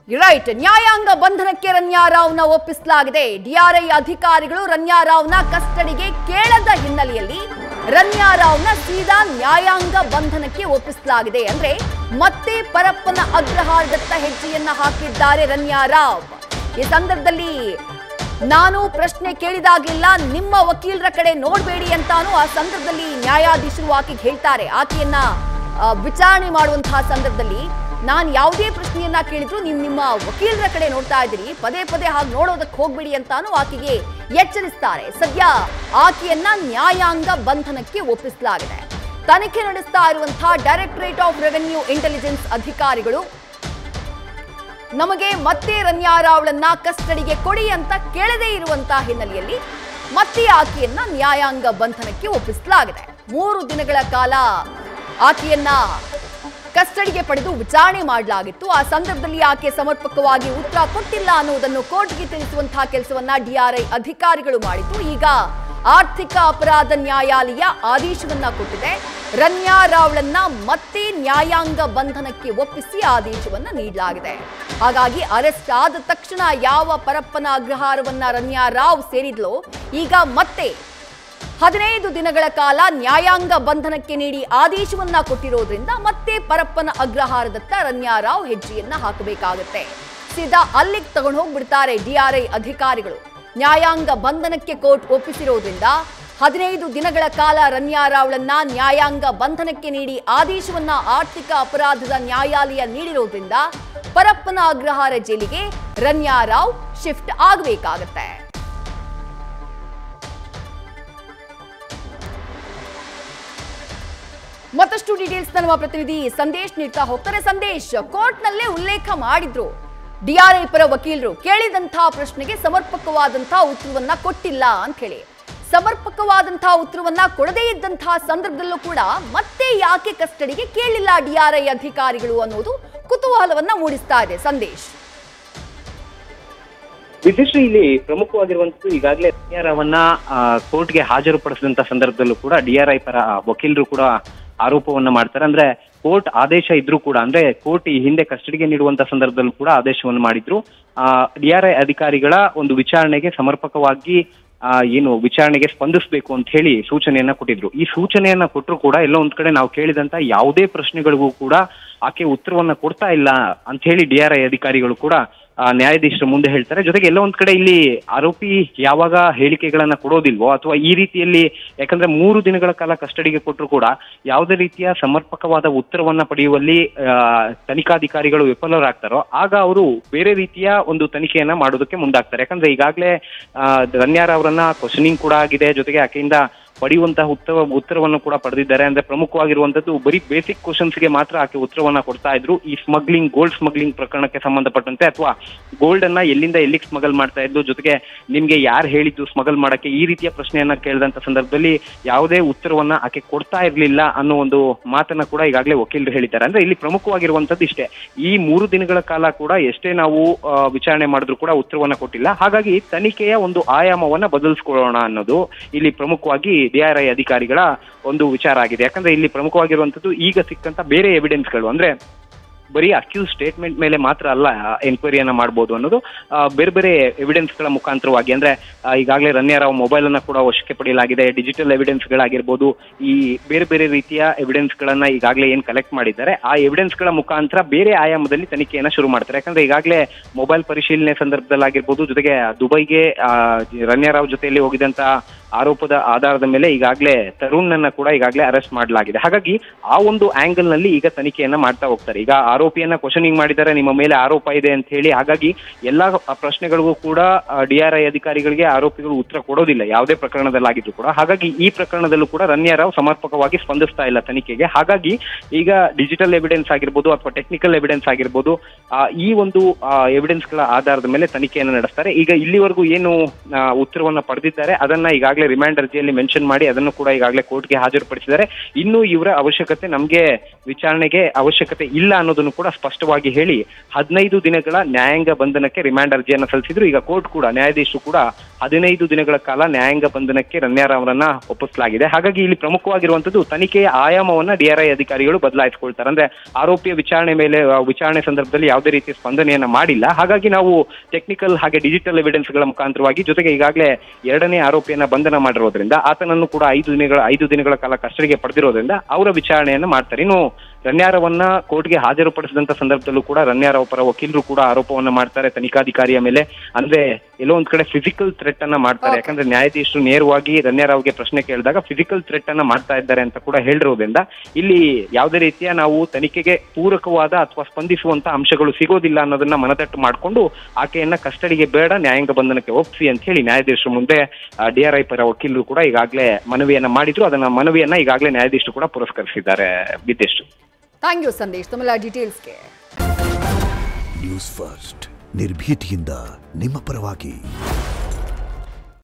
Right, ನ್ಯಾಯಾಂಗ ಬಂಧನಕ್ಕೆ ರನ್ಯಾರಾವ್ನ ಒಪ್ಪಿಸಲಾಗಿದೆ. ಡಿಆರ್ಐ ಅಧಿಕಾರಿಗಳು ರನ್ಯಾರಾವ್ನ ಕಸ್ಟಡಿಗೆ ಕೇಳದ ಹಿನ್ನೆಲೆಯಲ್ಲಿ ರನ್ಯಾರಾವ್ನ ಸೀದಾ ನ್ಯಾಯಾಂಗ ಬಂಧನಕ್ಕೆ ಒಪ್ಪಿಸಲಾಗಿದೆ. ಅಂದ್ರೆ ಮತ್ತೆ ಪರಪ್ಪನ ಅಗ್ರಹಾರದತ್ತ ಹೆಜ್ಜೆಯನ್ನ ಹಾಕಿದ್ದಾರೆ ರನ್ಯಾರಾವ್. ಈ ಸಂದರ್ಭದಲ್ಲಿ ನಾನು ಪ್ರಶ್ನೆ ಕೇಳಿದಾಗಲಿಲ್ಲ ನಿಮ್ಮ ವಕೀಲರ ಕಡೆ ನೋಡಬೇಡಿ ಅಂತಾನು ಆ ಸಂದರ್ಭದಲ್ಲಿ ನ್ಯಾಯಾಧೀಶರು ಆಕೆಗೆ ಹೇಳ್ತಾರೆ. ಆಕೆಯನ್ನ ವಿಚಾರಣೆ ಮಾಡುವಂತಹ ಸಂದರ್ಭದಲ್ಲಿ ನಾನು ಯಾವುದೇ ಪ್ರಶ್ನೆಯನ್ನ ಕೇಳಿದ್ರು ನೀವು ನಿಮ್ಮ ವಕೀಲರ ಕಡೆ ನೋಡ್ತಾ ಇದ್ದೀರಿ, ಪದೇ ಪದೇ ಹಾಗೆ ನೋಡೋದಕ್ಕೆ ಹೋಗ್ಬೇಡಿ ಅಂತಾನು ಆಕೆಗೆ ಎಚ್ಚರಿಸ್ತಾರೆ. ಸದ್ಯ ಆಕೆಯನ್ನ ನ್ಯಾಯಾಂಗ ಬಂಧನಕ್ಕೆ ಒಪ್ಪಿಸಲಾಗಿದೆ. ತನಿಖೆ ನಡೆಸ್ತಾ ಇರುವಂತಹ ಡೈರೆಕ್ಟರೇಟ್ ಆಫ್ ರೆವೆನ್ಯೂ ಇಂಟೆಲಿಜೆನ್ಸ್ ಅಧಿಕಾರಿಗಳು ನಮಗೆ ಮತ್ತೆ ರನ್ಯಾರಾವ್ಳನ್ನ ಕಸ್ಟಡಿಗೆ ಕೊಡಿ ಅಂತ ಕೇಳದೇ ಇರುವಂತಹ ಹಿನ್ನೆಲೆಯಲ್ಲಿ ಮತ್ತೆ ಆಕೆಯನ್ನ ನ್ಯಾಯಾಂಗ ಬಂಧನಕ್ಕೆ ಒಪ್ಪಿಸಲಾಗಿದೆ. 3 ದಿನಗಳ ಕಾಲ ಆಕೆಯನ್ನ ಕಸ್ಟಡಿಗೆ ಪಡೆದು ವಿಚಾರಣೆ ಮಾಡಲಾಗಿತ್ತು. ಆ ಸಂದರ್ಭದಲ್ಲಿ ಆಕೆ ಸಮರ್ಪಕವಾಗಿ ಉತ್ತರ ಕೊಟ್ಟಿಲ್ಲ ಅನ್ನುವುದನ್ನು ಕೋರ್ಟ್ಗೆ ತಿಳಿಸುವಂತಹ ಕೆಲಸವನ್ನ ಡಿಆರ್ಐ ಅಧಿಕಾರಿಗಳು ಮಾಡಿತ್ತು. ಈಗ ಆರ್ಥಿಕ ಅಪರಾಧ ನ್ಯಾಯಾಲಯ ಆದೇಶವನ್ನ ಕೊಟ್ಟಿದೆ. ರನ್ಯಾರಾವ್ಳನ್ನ ಮತ್ತೆ ನ್ಯಾಯಾಂಗ ಬಂಧನಕ್ಕೆ ಒಪ್ಪಿಸಿ ಆದೇಶವನ್ನ ನೀಡಲಾಗಿದೆ. ಹಾಗಾಗಿ ಅರೆಸ್ಟ್ ಆದ ತಕ್ಷಣ ಯಾವ ಪರಪ್ಪನ ಅಗ್ರಹಾರವನ್ನ ರನ್ಯಾರಾವ್ ಸೇರಿದ್ಲೋ ಈಗ ಮತ್ತೆ 15 ದಿನಗಳ ಕಾಲ ನ್ಯಾಯಾಂಗ ಬಂಧನಕ್ಕೆ ನೀಡಿ ಆದೇಶವನ್ನ ಕೊಟ್ಟಿರೋದ್ರಿಂದ ಮತ್ತೆ ಪರಪ್ಪನ ಅಗ್ರಹಾರದತ್ತ ರನ್ಯಾರಾವ್ ಹೆಜ್ಜೆಯನ್ನ ಹಾಕಬೇಕಾಗುತ್ತೆ. ಸೀದಾ ಅಲ್ಲಿಗೆ ತಗೊಂಡು ಹೋಗ್ಬಿಡ್ತಾರೆ ಡಿಆರ್ಐ ಅಧಿಕಾರಿಗಳು. ನ್ಯಾಯಾಂಗ ಬಂಧನಕ್ಕೆ ಕೋರ್ಟ್ ಒಪ್ಪಿಸಿರೋದ್ರಿಂದ 15 ದಿನಗಳ ಕಾಲ ರನ್ಯಾರಾವ್ಳನ್ನ ನ್ಯಾಯಾಂಗ ಬಂಧನಕ್ಕೆ ನೀಡಿ ಆದೇಶವನ್ನ ಆರ್ಥಿಕ ಅಪರಾಧದ ನ್ಯಾಯಾಲಯ ನೀಡಿರೋದ್ರಿಂದ ಪರಪ್ಪನ ಅಗ್ರಹಾರ ಜೈಲಿಗೆ ರನ್ಯಾರಾವ್ ಶಿಫ್ಟ್ ಆಗಬೇಕಾಗತ್ತೆ. ಮತ್ತಷ್ಟು ಡೀಟೇಲ್ಸ್ ನಮ್ಮ ಪ್ರತಿನಿಧಿ ಸಂದೇಶ್ ನೀಡ್ತಾ ಹೋಗ್ತಾರೆ. ಸಂದೇಶ್, ಕೋರ್ಟ್ ನಲ್ಲೇ ಉಲ್ಲೇಖ ಮಾಡಿದ್ರು ಡಿಆರ್ಐ ಪರ ವಕೀಲರು ಕೇಳಿದಂತಹ ಪ್ರಶ್ನೆಗೆ ಸಮರ್ಪಕವಾದಂತಹ ಉತ್ತರವನ್ನ ಕೊಟ್ಟಿಲ್ಲ ಅಂತ ಹೇಳಿ. ಸಮರ್ಪಕವಾದಂತಹ ಉತ್ತರವನ್ನ ಕೊಡದೇ ಇದ್ದಂತಹ ಸಂದರ್ಭದಲ್ಲೂ ಕೂಡ ಮತ್ತೆ ಯಾಕೆ ಕಸ್ಟಡಿಗೆ ಕೇಳಿಲ್ಲ ಡಿಆರ್ಐ ಅಧಿಕಾರಿಗಳು ಅನ್ನೋದು ಕುತೂಹಲವನ್ನ ಮೂಡಿಸ್ತಾ ಇದೆ. ಸಂದೇಶ್, ವಿಶೇಷ ಇಲ್ಲಿ ಪ್ರಮುಖವಾಗಿರುವಂತದ್ದು ಈಗಾಗಲೇ ರನ್ಯಾರಾವ್ನ ಕೋರ್ಟ್ಗೆ ಹಾಜರುಪಡಿಸಿದಂತ ಸಂದರ್ಭದಲ್ಲೂ ಕೂಡ ಡಿಆರ್ಐ ಪರ ವಕೀಲರು ಕೂಡ ಆರೋಪವನ್ನ ಮಾಡ್ತಾರೆ. ಅಂದ್ರೆ ಕೋರ್ಟ್ ಆದೇಶ ಇದ್ರೂ ಕೂಡ, ಅಂದ್ರೆ ಕೋರ್ಟ್ ಈ ಹಿಂದೆ ಕಸ್ಟಡಿಗೆ ನೀಡುವಂತ ಸಂದರ್ಭದಲ್ಲೂ ಕೂಡ ಆದೇಶವನ್ನು ಮಾಡಿದ್ರು. ಡಿಆರ್ಐ ಅಧಿಕಾರಿಗಳ ಒಂದು ವಿಚಾರಣೆಗೆ ಸಮರ್ಪಕವಾಗಿ ಏನು ವಿಚಾರಣೆಗೆ ಸ್ಪಂದಿಸಬೇಕು ಅಂತ ಹೇಳಿ ಸೂಚನೆಯನ್ನ ಕೊಟ್ಟಿದ್ರು. ಈ ಸೂಚನೆಯನ್ನ ಕೊಟ್ಟರು ಕೂಡ ಎಲ್ಲೋ ಒಂದ್ ಕಡೆ ನಾವು ಕೇಳಿದಂತ ಯಾವುದೇ ಪ್ರಶ್ನೆಗಳಿಗೂ ಕೂಡ ಆಕೆ ಉತ್ತರವನ್ನ ಕೊಡ್ತಾ ಇಲ್ಲ ಅಂತ ಹೇಳಿ ಡಿಆರ್ಐ ಅಧಿಕಾರಿಗಳು ಕೂಡ ನ್ಯಾಯಾಧೀಶರ ಮುಂದೆ ಹೇಳ್ತಾರೆ. ಜೊತೆಗೆ ಎಲ್ಲ ಒಂದ್ ಕಡೆ ಇಲ್ಲಿ ಆರೋಪಿ ಯಾವಾಗ ಹೇಳಿಕೆಗಳನ್ನ ಕೊಡೋದಿಲ್ವೋ ಅಥವಾ ಈ ರೀತಿಯಲ್ಲಿ, ಯಾಕಂದ್ರೆ 3 ದಿನಗಳ ಕಾಲ ಕಸ್ಟಡಿಗೆ ಕೊಟ್ಟರು ಕೂಡ ಯಾವುದೇ ರೀತಿಯ ಸಮರ್ಪಕವಾದ ಉತ್ತರವನ್ನ ಪಡೆಯುವಲ್ಲಿ ತನಿಖಾಧಿಕಾರಿಗಳು ವಿಫಲರಾಗ್ತಾರೋ ಆಗ ಅವರು ಬೇರೆ ರೀತಿಯ ಒಂದು ತನಿಖೆಯನ್ನ ಮಾಡೋದಕ್ಕೆ ಮುಂದಾಗ್ತಾರೆ. ಯಾಕಂದ್ರೆ ಈಗಾಗಲೇ ರನ್ಯಾರಾವ್ರನ್ನ ಕ್ವಶನಿಂಗ್ ಕೂಡ ಆಗಿದೆ, ಜೊತೆಗೆ ಆಕೆಯಿಂದ ಪಡೆಯುವಂತಹ ಉತ್ತರವನ್ನು ಕೂಡ ಪಡೆದಿದ್ದಾರೆ. ಅಂದ್ರೆ ಪ್ರಮುಖವಾಗಿರುವಂತದ್ದು ಬರೀ ಬೇಸಿಕ್ ಕ್ವಶನ್ಸ್ಗೆ ಮಾತ್ರ ಆಕೆ ಉತ್ತರವನ್ನ ಕೊಡ್ತಾ ಇದ್ರು. ಈ ಸ್ಮಗ್ಲಿಂಗ್, ಗೋಲ್ಡ್ ಸ್ಮಗ್ಲಿಂಗ್ ಪ್ರಕರಣಕ್ಕೆ ಸಂಬಂಧಪಟ್ಟಂತೆ ಅಥವಾ ಗೋಲ್ಡ್ ಅನ್ನ ಎಲ್ಲಿಂದ ಎಲ್ಲಿಗೆ ಸ್ಮಗಲ್ ಮಾಡ್ತಾ ಇದ್ದು, ಜೊತೆಗೆ ನಿಮ್ಗೆ ಯಾರು ಹೇಳಿದ್ದು ಸ್ಮಗಲ್ ಮಾಡಕ್ಕೆ, ಈ ರೀತಿಯ ಪ್ರಶ್ನೆಯನ್ನ ಕೇಳಿದಂತ ಸಂದರ್ಭದಲ್ಲಿ ಯಾವುದೇ ಉತ್ತರವನ್ನ ಆಕೆ ಕೊಡ್ತಾ ಇರ್ಲಿಲ್ಲ ಅನ್ನೋ ಒಂದು ಮಾತನ್ನ ಕೂಡ ಈಗಾಗಲೇ ವಕೀಲರು ಹೇಳಿದ್ದಾರೆ. ಅಂದ್ರೆ ಇಲ್ಲಿ ಪ್ರಮುಖವಾಗಿರುವಂತದ್ದು ಇಷ್ಟೇ, ಈ 3 ದಿನಗಳ ಕಾಲ ಕೂಡ ಎಷ್ಟೇ ನಾವು ವಿಚಾರಣೆ ಮಾಡಿದ್ರು ಕೂಡ ಉತ್ತರವನ್ನ ಕೊಟ್ಟಿಲ್ಲ. ಹಾಗಾಗಿ ತನಿಖೆಯ ಒಂದು ಆಯಾಮವನ್ನ ಬದಲಿಸ್ಕೊಳ್ಳೋಣ ಅನ್ನೋದು ಇಲ್ಲಿ ಪ್ರಮುಖವಾಗಿ ಡಿಆರ್ಐ ಅಧಿಕಾರಿಗಳ ಒಂದು ವಿಚಾರ ಆಗಿದೆ. ಯಾಕಂದ್ರೆ ಇಲ್ಲಿ ಪ್ರಮುಖವಾಗಿರುವಂತದ್ದು ಈಗ ಸಿಕ್ಕಂತ ಬೇರೆ ಎವಿಡೆನ್ಸ್ಗಳು, ಅಂದ್ರೆ ಬರೀ ಅಕ್ಯೂಸ್ ಸ್ಟೇಟ್ಮೆಂಟ್ ಮೇಲೆ ಮಾತ್ರ ಅಲ್ಲ ಎನ್ಕ್ವೈರಿಯನ್ನ ಮಾಡಬಹುದು ಅನ್ನೋದು, ಬೇರೆ ಬೇರೆ ಎವಿಡೆನ್ಸ್ಗಳ ಮುಖಾಂತರವಾಗಿ, ಅಂದ್ರೆ ಈಗಾಗಲೇ ರನ್ಯಾರಾವ್ ಮೊಬೈಲ್ ಅನ್ನ ಕೂಡ ವಶಕ್ಕೆ ಪಡೆಯಲಾಗಿದೆ. ಡಿಜಿಟಲ್ ಎವಿಡೆನ್ಸ್ ಗಳಾಗಿರ್ಬೋದು, ಈ ಬೇರೆ ಬೇರೆ ರೀತಿಯ ಎವಿಡೆನ್ಸ್ ಗಳನ್ನ ಈಗಾಗಲೇ ಏನ್ ಕಲೆಕ್ಟ್ ಮಾಡಿದ್ದಾರೆ ಆ ಎವಿಡೆನ್ಸ್ ಗಳ ಮುಖಾಂತರ ಬೇರೆ ಆಯಾಮದಲ್ಲಿ ತನಿಖೆಯನ್ನ ಶುರು ಮಾಡ್ತಾರೆ. ಯಾಕಂದ್ರೆ ಈಗಾಗಲೇ ಮೊಬೈಲ್ ಪರಿಶೀಲನೆ ಸಂದರ್ಭದಲ್ಲಾಗಿರ್ಬೋದು, ಜೊತೆಗೆ ದುಬೈಗೆ ರನ್ಯಾರಾವ್ ಜೊತೆಯಲ್ಲಿ ಹೋಗಿದಂತ ಆರೋಪದ ಆಧಾರದ ಮೇಲೆ ಈಗಾಗಲೇ ತರುಣ್ನನ್ನ ಕೂಡ ಈಗಾಗಲೇ ಅರೆಸ್ಟ್ ಮಾಡಲಾಗಿದೆ. ಹಾಗಾಗಿ ಆ ಒಂದು ಆಂಗಲ್ ನಲ್ಲಿ ಈಗ ತನಿಖೆಯನ್ನ ಮಾಡ್ತಾ ಹೋಗ್ತಾರೆ. ಈಗ ಆರೋಪಿಯನ್ನ ಕ್ವಶನಿಂಗ್ ಮಾಡಿದ್ದಾರೆ, ನಿಮ್ಮ ಮೇಲೆ ಆರೋಪ ಇದೆ ಅಂತ ಹೇಳಿ. ಹಾಗಾಗಿ ಎಲ್ಲಾ ಪ್ರಶ್ನೆಗಳಿಗೂ ಕೂಡ ಡಿಆರ್ಐ ಅಧಿಕಾರಿಗಳಿಗೆ ಆರೋಪಿಗಳು ಉತ್ತರ ಕೊಡೋದಿಲ್ಲ ಯಾವುದೇ ಪ್ರಕರಣದಲ್ಲಾಗಿದ್ರು ಕೂಡ. ಹಾಗಾಗಿ ಈ ಪ್ರಕರಣದಲ್ಲೂ ಕೂಡ ರನ್ಯಾರಾವ್ ಸಮರ್ಪಕವಾಗಿ ಸ್ಪಂದಿಸ್ತಾ ಇಲ್ಲ ತನಿಖೆಗೆ. ಹಾಗಾಗಿ ಈಗ ಡಿಜಿಟಲ್ ಎವಿಡೆನ್ಸ್ ಆಗಿರ್ಬೋದು ಅಥವಾ ಟೆಕ್ನಿಕಲ್ ಎವಿಡೆನ್ಸ್ ಆಗಿರ್ಬೋದು, ಈ ಒಂದು ಎವಿಡೆನ್ಸ್ ಗಳ ಆಧಾರದ ಮೇಲೆ ತನಿಖೆಯನ್ನು ನಡೆಸ್ತಾರೆ. ಈಗ ಇಲ್ಲಿವರೆಗೂ ಏನು ಉತ್ತರವನ್ನ ಪಡೆದಿದ್ದಾರೆ ಅದನ್ನ ಈಗಾಗಲೇ ಈಗಾಗಲೇ ರಿಮಾಂಡ್ ಅರ್ಜಿಯಲ್ಲಿ ಮೆನ್ಷನ್ ಮಾಡಿ ಅದನ್ನು ಕೂಡ ಈಗಾಗಲೇ ಕೋರ್ಟ್ಗೆ ಹಾಜರುಪಡಿಸಿದ್ದಾರೆ. ಇನ್ನು ಇವರ ಅವಶ್ಯಕತೆ ನಮಗೆ ವಿಚಾರಣೆಗೆ ಅವಶ್ಯಕತೆ ಇಲ್ಲ ಅನ್ನೋದನ್ನು ಕೂಡ ಸ್ಪಷ್ಟವಾಗಿ ಹೇಳಿ 15 ದಿನಗಳ ನ್ಯಾಯಾಂಗ ಬಂಧನಕ್ಕೆ ರಿಮಾಂಡ್ ಅರ್ಜಿಯನ್ನು ಸಲ್ಲಿಸಿದ್ರು. ಈಗ ಕೋರ್ಟ್ ಕೂಡ ನ್ಯಾಯಾಧೀಶರು ಕೂಡ 15 ದಿನಗಳ ಕಾಲ ನ್ಯಾಯಾಂಗ ಬಂಧನಕ್ಕೆ ರಮ್ಯಾರಾವ್ ಅವರನ್ನ ಒಪ್ಪಿಸಲಾಗಿದೆ. ಹಾಗಾಗಿ ಇಲ್ಲಿ ಪ್ರಮುಖವಾಗಿರುವಂತದ್ದು ತನಿಖೆಯ ಆಯಾಮವನ್ನ DRI ಅಧಿಕಾರಿಗಳು ಬದಲಾಯಿಸಿಕೊಳ್ತಾರೆ. ಅಂದ್ರೆ ಆರೋಪಿಯ ವಿಚಾರಣೆ ಸಂದರ್ಭದಲ್ಲಿ ಯಾವುದೇ ರೀತಿಯ ಸ್ಪಂದನೆಯನ್ನ ಮಾಡಿಲ್ಲ. ಹಾಗಾಗಿ ನಾವು ಟೆಕ್ನಿಕಲ್ ಹಾಗೆ ಡಿಜಿಟಲ್ ಎವಿಡೆನ್ಸ್ ಗಳ ಮುಖಾಂತರವಾಗಿ ಜೊತೆಗೆ ಈಗಾಗಲೇ 2ನೇ ಆರೋಪಿಯನ್ನ ಬಂಧನ ಮಾಡಿರೋದ್ರಿಂದ ಆತನನ್ನು ಕೂಡ 5 ದಿನಗಳ ಕಾಲ ಕಸ್ಟಡಿಗೆ ಪಡೆದಿರೋದ್ರಿಂದ ಅವರ ವಿಚಾರಣೆಯನ್ನ ಮಾಡ್ತಾರೆ. ಇನ್ನು ರಮ್ಯಾರವನ್ನ ಕೋರ್ಟ್ಗೆ ಹಾಜರುಪಡಿಸಿದಂತ ಸಂದರ್ಭದಲ್ಲೂ ಕೂಡ ರಮ್ಯಾರಾವ್ ಪರ ವಕೀಲರು ಕೂಡ ಆರೋಪವನ್ನ ಮಾಡ್ತಾರೆ ತನಿಖಾಧಿಕಾರಿಯ ಮೇಲೆ. ಅಂದ್ರೆ ಎಲ್ಲೋ ಒಂದ್ ಕಡೆ ಫಿಸಿಕಲ್ ಥ್ರೆಟ್ ಅನ್ನ ಮಾಡ್ತಾರೆ. ಯಾಕಂದ್ರೆ ನ್ಯಾಯಾಧೀಶರು ನೇರವಾಗಿ ರಮ್ಯಾರಾವ್ಗೆ ಪ್ರಶ್ನೆ ಕೇಳಿದಾಗ ಫಿಸಿಕಲ್ ಥ್ರೆಟ್ ಅನ್ನ ಮಾಡ್ತಾ ಇದ್ದಾರೆ ಅಂತ ಕೂಡ ಹೇಳಿರೋದ್ರಿಂದ ಇಲ್ಲಿ ಯಾವುದೇ ರೀತಿಯ ನಾವು ತನಿಖೆಗೆ ಪೂರಕವಾದ ಅಥವಾ ಸ್ಪಂದಿಸುವಂತ ಅಂಶಗಳು ಸಿಗೋದಿಲ್ಲ ಅನ್ನೋದನ್ನ ಮನದಟ್ಟು ಮಾಡಿಕೊಂಡು ಆಕೆಯನ್ನ ಕಸ್ಟಡಿಗೆ ಬೇಡ, ನ್ಯಾಯಾಂಗ ಬಂಧನಕ್ಕೆ ಒಪ್ಪಿಸಿ ಅಂತ ಹೇಳಿ ನ್ಯಾಯಾಧೀಶರು ಮುಂದೆ DRI ಪರ ವಕೀಲರು ಕೂಡ ಈಗಾಗಲೇ ಮನವಿಯನ್ನ ಮಾಡಿದ್ರು. ಅದನ್ನ ಮನವಿಯನ್ನ ಈಗಾಗಲೇ ನ್ಯಾಯಾಧೀಶರು ಕೂಡ ಪುರಸ್ಕರಿಸಿದ್ದಾರೆ. ವಿದೇಶ್, ಥ್ಯಾಂಕ್ ಯು ಸಂದೇಶ್, ತಮ್ಮೆಲ್ಲ ಡೀಟೇಲ್ಸ್ಗೆ. ನ್ಯೂಸ್ ಫಸ್ಟ್ ನಿರ್ಭೀತಿಯಿಂದ ನಿಮ್ಮ ಪರವಾಗಿ.